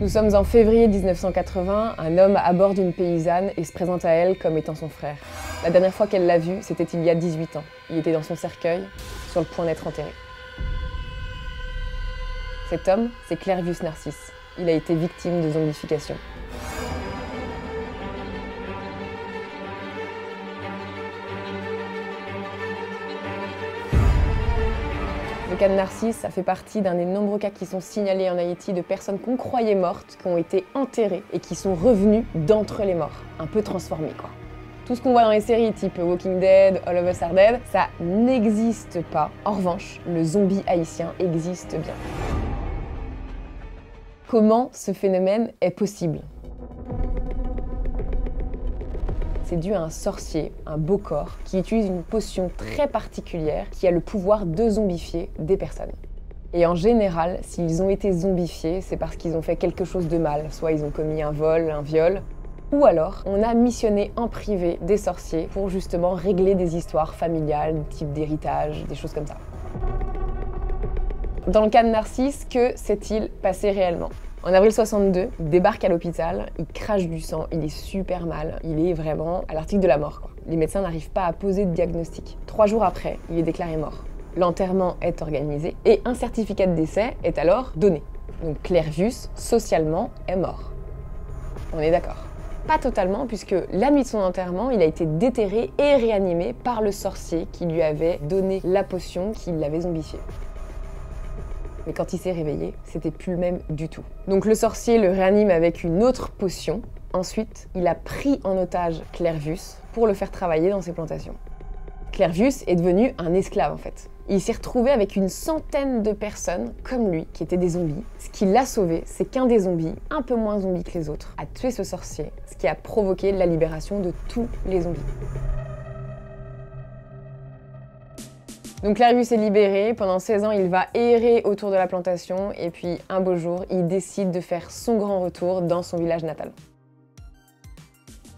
Nous sommes en février 1980, un homme aborde une paysanne et se présente à elle comme étant son frère. La dernière fois qu'elle l'a vu, c'était il y a 18 ans. Il était dans son cercueil, sur le point d'être enterré. Cet homme, c'est Clervius Narcisse. Il a été victime de zombification. Le cas de Narcisse, ça fait partie d'un des nombreux cas qui sont signalés en Haïti de personnes qu'on croyait mortes, qui ont été enterrées et qui sont revenues d'entre les morts. Un peu transformées, quoi. Tout ce qu'on voit dans les séries type Walking Dead, All of Us Are Dead, ça n'existe pas. En revanche, le zombie haïtien existe bien. Comment ce phénomène est possible ? C'est dû à un sorcier, un Bokor, qui utilise une potion très particulière qui a le pouvoir de zombifier des personnes. Et en général, s'ils ont été zombifiés, c'est parce qu'ils ont fait quelque chose de mal. Soit ils ont commis un vol, un viol, ou alors on a missionné en privé des sorciers pour justement régler des histoires familiales, type d'héritage, des choses comme ça. Dans le cas de Narcisse, que s'est-il passé réellement ? En avril 62, il débarque à l'hôpital, il crache du sang, il est super mal, il est vraiment à l'article de la mort, quoi. Les médecins n'arrivent pas à poser de diagnostic. 3 jours après, il est déclaré mort. L'enterrement est organisé et un certificat de décès est alors donné. Donc Clervius, socialement, est mort. On est d'accord. Pas totalement, puisque la nuit de son enterrement, il a été déterré et réanimé par le sorcier qui lui avait donné la potion qui l'avait zombifié. Mais quand il s'est réveillé, c'était plus le même du tout. Donc le sorcier le réanime avec une autre potion. Ensuite, il a pris en otage Clervius pour le faire travailler dans ses plantations. Clervius est devenu un esclave en fait. Il s'est retrouvé avec une centaine de personnes comme lui qui étaient des zombies. Ce qui l'a sauvé, c'est qu'un des zombies, un peu moins zombie que les autres, a tué ce sorcier, ce qui a provoqué la libération de tous les zombies. Donc Clervius est libéré, pendant 16 ans il va errer autour de la plantation et puis un beau jour il décide de faire son grand retour dans son village natal.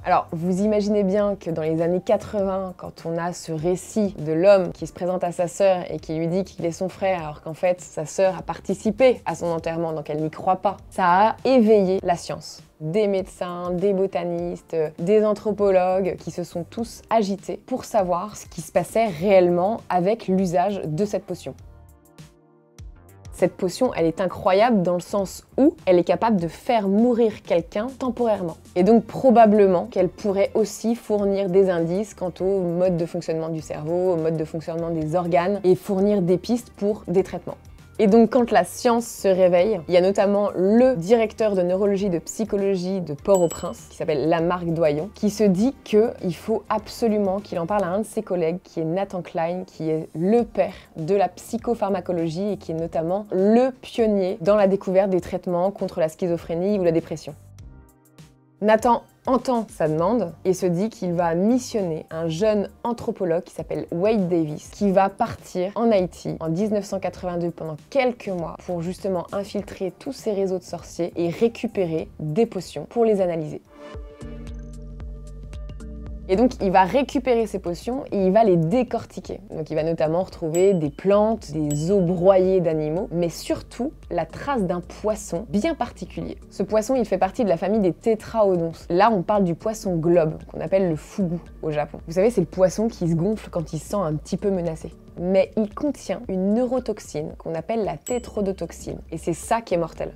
Alors vous imaginez bien que dans les années 80, quand on a ce récit de l'homme qui se présente à sa sœur et qui lui dit qu'il est son frère alors qu'en fait sa sœur a participé à son enterrement donc elle n'y croit pas, ça a éveillé la science. Des médecins, des botanistes, des anthropologues qui se sont tous agités pour savoir ce qui se passait réellement avec l'usage de cette potion. Cette potion, elle est incroyable dans le sens où elle est capable de faire mourir quelqu'un temporairement. Et donc probablement qu'elle pourrait aussi fournir des indices quant au mode de fonctionnement du cerveau, au mode de fonctionnement des organes et fournir des pistes pour des traitements. Et donc quand la science se réveille, il y a notamment le directeur de neurologie de psychologie de Port-au-Prince, qui s'appelle Lamarck Doyon, qui se dit qu'il faut absolument qu'il en parle à un de ses collègues, qui est Nathan Kline, qui est le père de la psychopharmacologie et qui est notamment le pionnier dans la découverte des traitements contre la schizophrénie ou la dépression. Nathan entend sa demande et se dit qu'il va missionner un jeune anthropologue qui s'appelle Wade Davis, qui va partir en Haïti en 1982 pendant quelques mois pour justement infiltrer tous ces réseaux de sorciers et récupérer des potions pour les analyser. Et donc il va récupérer ces potions et il va les décortiquer. Donc il va notamment retrouver des plantes, des os broyés d'animaux, mais surtout la trace d'un poisson bien particulier. Ce poisson, il fait partie de la famille des tétraodontes. Là, on parle du poisson globe, qu'on appelle le fugu au Japon. Vous savez, c'est le poisson qui se gonfle quand il se sent un petit peu menacé. Mais il contient une neurotoxine qu'on appelle la tétrodotoxine. Et c'est ça qui est mortel.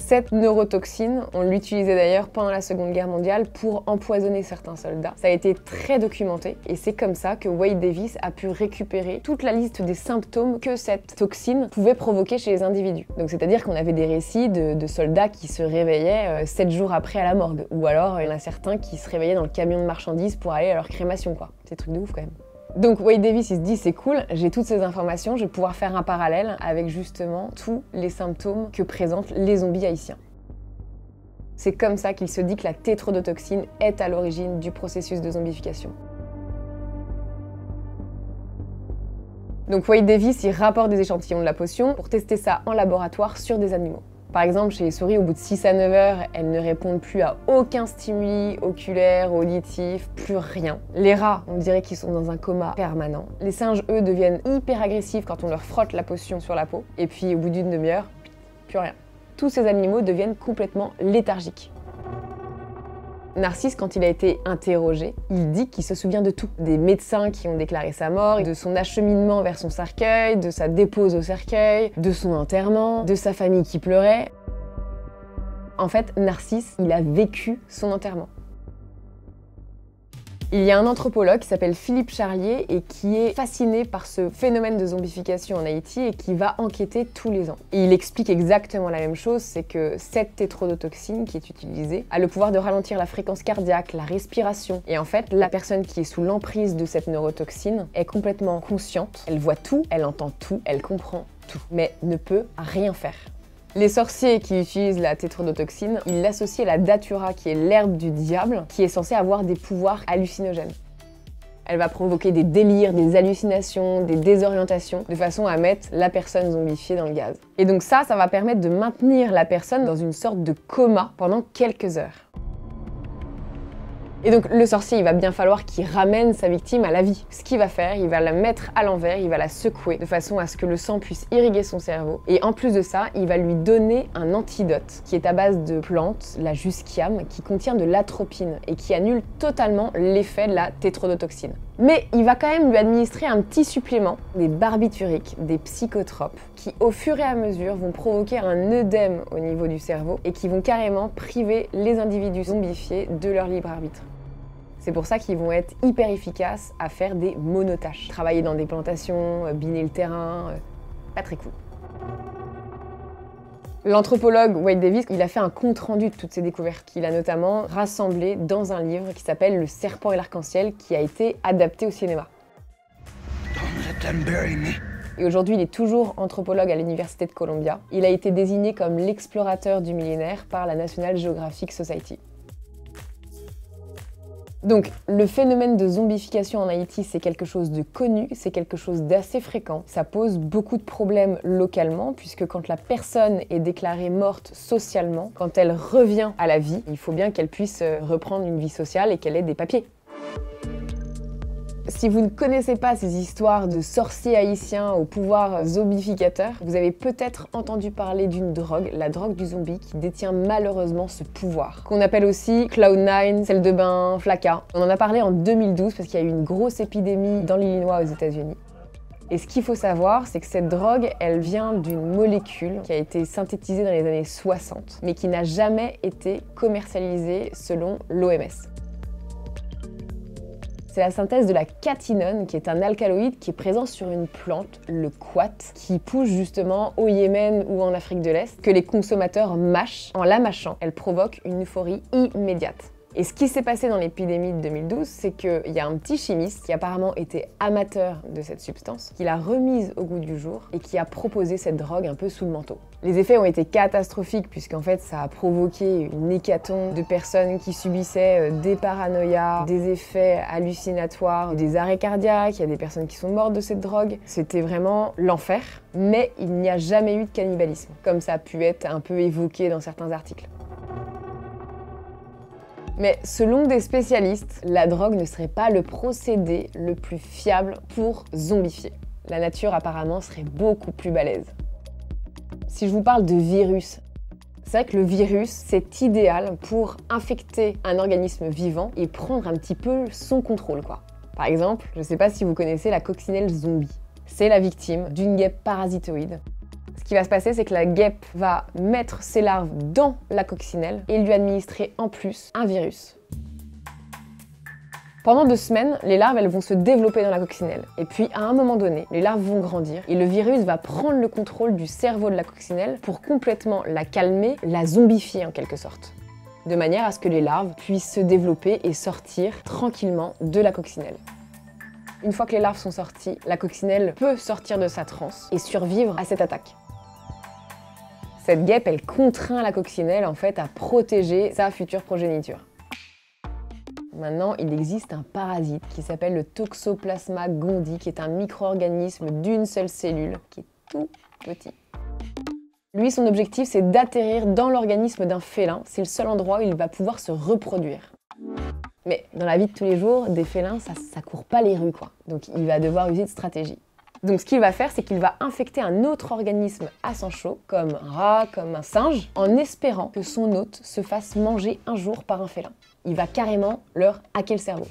Cette neurotoxine, on l'utilisait d'ailleurs pendant la Seconde Guerre mondiale pour empoisonner certains soldats. Ça a été très documenté et c'est comme ça que Wade Davis a pu récupérer toute la liste des symptômes que cette toxine pouvait provoquer chez les individus. Donc c'est-à-dire qu'on avait des récits de soldats qui se réveillaient 7 jours après à la morgue. Ou alors il y en a certains qui se réveillaient dans le camion de marchandises pour aller à leur crémation, quoi. C'est des trucs de ouf quand même. Donc Wade Davis, il se dit c'est cool, j'ai toutes ces informations, je vais pouvoir faire un parallèle avec justement tous les symptômes que présentent les zombies haïtiens. C'est comme ça qu'il se dit que la tétrodotoxine est à l'origine du processus de zombification. Donc Wade Davis, il rapporte des échantillons de la potion pour tester ça en laboratoire sur des animaux. Par exemple, chez les souris, au bout de 6 à 9 heures, elles ne répondent plus à aucun stimuli oculaire, auditif, plus rien. Les rats, on dirait qu'ils sont dans un coma permanent. Les singes, eux, deviennent hyper agressifs quand on leur frotte la potion sur la peau. Et puis, au bout d'une demi-heure, plus rien. tous ces animaux deviennent complètement léthargiques. Narcisse, quand il a été interrogé, il dit qu'il se souvient de tout. Des médecins qui ont déclaré sa mort, de son acheminement vers son cercueil, de sa dépose au cercueil, de son enterrement, de sa famille qui pleurait. En fait, Narcisse, il a vécu son enterrement. Il y a un anthropologue qui s'appelle Philippe Charlier et qui est fasciné par ce phénomène de zombification en Haïti et qui va enquêter tous les ans. Et il explique exactement la même chose, c'est que cette tétrodotoxine qui est utilisée a le pouvoir de ralentir la fréquence cardiaque, la respiration. Et en fait, la personne qui est sous l'emprise de cette neurotoxine est complètement consciente, elle voit tout, elle entend tout, elle comprend tout, mais ne peut rien faire. Les sorciers qui utilisent la tétrodotoxine, ils l'associent à la datura, qui est l'herbe du diable, qui est censée avoir des pouvoirs hallucinogènes. Elle va provoquer des délires, des hallucinations, des désorientations, de façon à mettre la personne zombifiée dans le gaz. Et donc ça va permettre de maintenir la personne dans une sorte de coma pendant quelques heures. Et donc le sorcier, il va bien falloir qu'il ramène sa victime à la vie. Ce qu'il va faire, il va la mettre à l'envers, il va la secouer de façon à ce que le sang puisse irriguer son cerveau. Et en plus de ça, il va lui donner un antidote qui est à base de plantes, la jusquiame, qui contient de l'atropine et qui annule totalement l'effet de la tétrodotoxine. Mais il va quand même lui administrer un petit supplément, des barbituriques, des psychotropes, qui au fur et à mesure vont provoquer un œdème au niveau du cerveau et qui vont carrément priver les individus zombifiés de leur libre arbitre. C'est pour ça qu'ils vont être hyper efficaces à faire des monotâches. Travailler dans des plantations, biner le terrain, pas très cool. L'anthropologue Wade Davis, il a fait un compte-rendu de toutes ces découvertes qu'il a notamment rassemblées dans un livre qui s'appelle Le serpent et l'arc-en-ciel, qui a été adapté au cinéma. Et aujourd'hui, il est toujours anthropologue à l'Université de Columbia. Il a été désigné comme l'explorateur du millénaire par la National Geographic Society. Donc, le phénomène de zombification en Haïti, c'est quelque chose de connu, c'est quelque chose d'assez fréquent. Ça pose beaucoup de problèmes localement, puisque quand la personne est déclarée morte socialement, quand elle revient à la vie, il faut bien qu'elle puisse reprendre une vie sociale et qu'elle ait des papiers. Si vous ne connaissez pas ces histoires de sorciers haïtiens au pouvoir zombificateur, vous avez peut-être entendu parler d'une drogue, la drogue du zombie, qui détient malheureusement ce pouvoir, qu'on appelle aussi Cloud9, sel de bain, Flakka. On en a parlé en 2012 parce qu'il y a eu une grosse épidémie dans l'Illinois aux États-Unis. Et ce qu'il faut savoir, c'est que cette drogue, elle vient d'une molécule qui a été synthétisée dans les années 60, mais qui n'a jamais été commercialisée selon l'OMS. C'est la synthèse de la catinone, qui est un alcaloïde qui est présent sur une plante, le couat, qui pousse justement au Yémen ou en Afrique de l'Est, que les consommateurs mâchent. En la mâchant, elle provoque une euphorie immédiate. Et ce qui s'est passé dans l'épidémie de 2012, c'est qu'il y a un petit chimiste qui apparemment était amateur de cette substance, qui l'a remise au goût du jour et qui a proposé cette drogue un peu sous le manteau. Les effets ont été catastrophiques puisqu'en fait ça a provoqué une hécatombe de personnes qui subissaient des paranoïas, des effets hallucinatoires, des arrêts cardiaques, il y a des personnes qui sont mortes de cette drogue. C'était vraiment l'enfer, mais il n'y a jamais eu de cannibalisme, comme ça a pu être un peu évoqué dans certains articles. Mais selon des spécialistes, la drogue ne serait pas le procédé le plus fiable pour zombifier. La nature apparemment serait beaucoup plus balèze. Si je vous parle de virus, c'est vrai que le virus, c'est idéal pour infecter un organisme vivant et prendre un petit peu son contrôle, quoi. Par exemple, je ne sais pas si vous connaissez la coccinelle zombie. C'est la victime d'une guêpe parasitoïde. Ce qui va se passer, c'est que la guêpe va mettre ses larves dans la coccinelle et lui administrer en plus un virus. Pendant 2 semaines, les larves elles vont se développer dans la coccinelle. Et puis, à un moment donné, les larves vont grandir et le virus va prendre le contrôle du cerveau de la coccinelle pour complètement la calmer, la zombifier en quelque sorte. De manière à ce que les larves puissent se développer et sortir tranquillement de la coccinelle. Une fois que les larves sont sorties, la coccinelle peut sortir de sa transe et survivre à cette attaque. Cette guêpe, elle contraint la coccinelle en fait à protéger sa future progéniture. Maintenant, il existe un parasite qui s'appelle le Toxoplasma gondii, qui est un micro-organisme d'une seule cellule, qui est tout petit. Lui, son objectif, c'est d'atterrir dans l'organisme d'un félin. C'est le seul endroit où il va pouvoir se reproduire. Mais dans la vie de tous les jours, des félins, ça court pas les rues, quoi. Donc il va devoir user de stratégie. Donc ce qu'il va faire, c'est qu'il va infecter un autre organisme à sang chaud, comme un rat, comme un singe, en espérant que son hôte se fasse manger un jour par un félin. Il va carrément leur hacker le cerveau.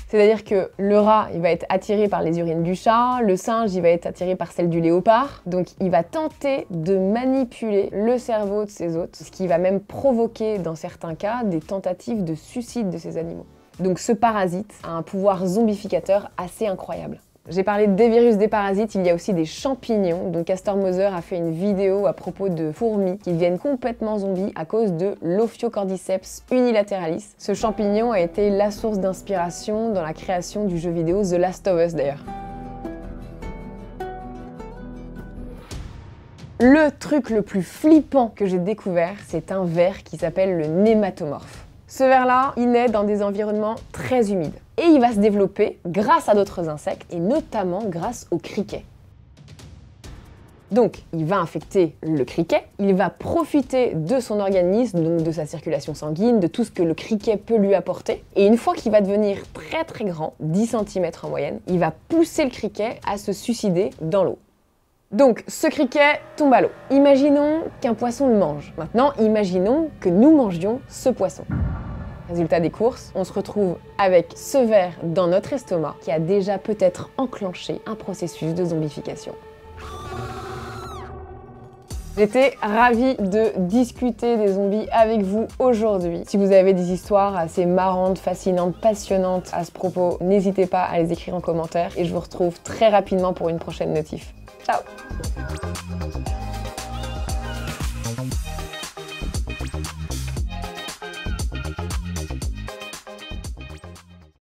C'est-à-dire que le rat, il va être attiré par les urines du chat, le singe, il va être attiré par celle du léopard. Donc il va tenter de manipuler le cerveau de ses hôtes, ce qui va même provoquer, dans certains cas, des tentatives de suicide de ces animaux. Donc ce parasite a un pouvoir zombificateur assez incroyable. J'ai parlé des virus, des parasites, il y a aussi des champignons. Donc Castor Moser a fait une vidéo à propos de fourmis qui deviennent complètement zombies à cause de l'Ophiocordyceps unilateralis. Ce champignon a été la source d'inspiration dans la création du jeu vidéo The Last of Us d'ailleurs. Le truc le plus flippant que j'ai découvert, c'est un ver qui s'appelle le nématomorphe. Ce ver-là, il naît dans des environnements très humides. Et il va se développer grâce à d'autres insectes, et notamment grâce au criquet. Donc, il va infecter le criquet, il va profiter de son organisme, donc de sa circulation sanguine, de tout ce que le criquet peut lui apporter. Et une fois qu'il va devenir très très grand, 10 cm en moyenne, il va pousser le criquet à se suicider dans l'eau. Donc, ce criquet tombe à l'eau. Imaginons qu'un poisson le mange. Maintenant, imaginons que nous mangions ce poisson. Résultat des courses, on se retrouve avec ce ver dans notre estomac qui a déjà peut-être enclenché un processus de zombification. J'étais ravie de discuter des zombies avec vous aujourd'hui. Si vous avez des histoires assez marrantes, fascinantes, passionnantes à ce propos, n'hésitez pas à les écrire en commentaire et je vous retrouve très rapidement pour une prochaine notif. Ciao!